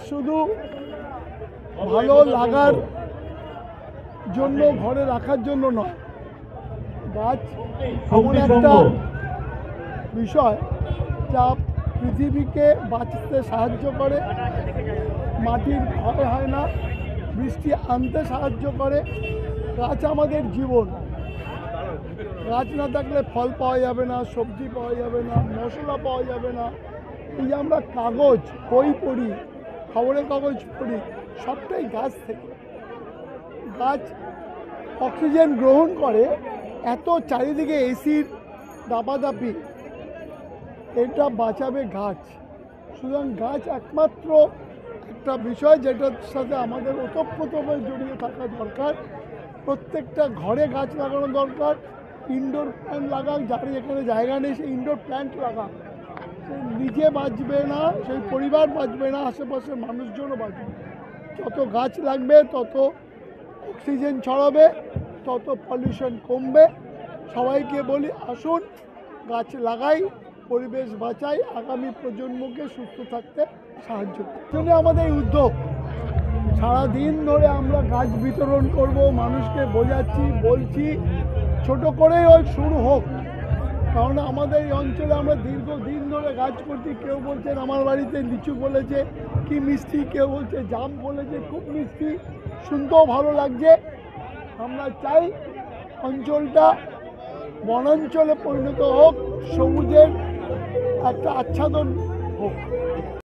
শুধু ভালো লাগার জন্য ঘরে রাখার জন্য নয়, গাছ এমন একটা বিষয় যা পৃথিবীকে বাঁচতে সাহায্য করে, মাটির ক্ষয় হয় না, বৃষ্টি আনতে সাহায্য করে। গাছ আমাদের জীবন। গাছ না থাকলে ফল পাওয়া যাবে না, সবজি পাওয়া যাবে না, মশলা পাওয়া যাবে না। এই যে আমরা কাগজ, বই পড়ি, খবরের কাগজ পড়ি, সবটাই গাছ থেকে। গাছ অক্সিজেন গ্রহণ করে, এত চারিদিকে এসির দাপাদাপি, এটা বাঁচাবে গাছ। সুতরাং গাছ একমাত্র একটা বিষয় যেটার সাথে আমাদের ওতপ্রোতভাবে জড়িয়ে থাকা দরকার। প্রত্যেকটা ঘরে গাছ লাগানো দরকার। ইনডোর প্ল্যান্ট লাগাক, যার যেখানে জায়গা নেই সে ইনডোর প্ল্যান্ট লাগাক। সে নিজে বাঁচবে না, সেই পরিবার বাঁচবে না, আশেপাশের মানুষজনও বাঁচবে। যত গাছ লাগবে তত অক্সিজেন ছড়াবে, তত পলিউশন কমবে। সবাইকে বলি, আসুন গাছ লাগাই, পরিবেশ বাঁচাই, আগামী প্রজন্মকে সুস্থ থাকতে সাহায্য করি। জন্য আমাদের উদ্যোগ, সারাদিন ধরে আমরা গাছ বিতরণ করব, মানুষকে বোঝাচ্ছি, বলছি, ছোট করেই ওই শুরু হোক। কারণ আমাদের এই অঞ্চলে আমরা দীর্ঘদিন ধরে গাছ করছি। কেউ বলছেন আমার বাড়িতে লিচু বলেছে কি মিষ্টি, কেউ বলছে জাম বলেছে খুব মিষ্টি, শুনতেও ভালো লাগছে। আমরা চাই অঞ্চলটা বনাঞ্চলে পরিণত হোক, সবুজের একটা আচ্ছাদন হোক।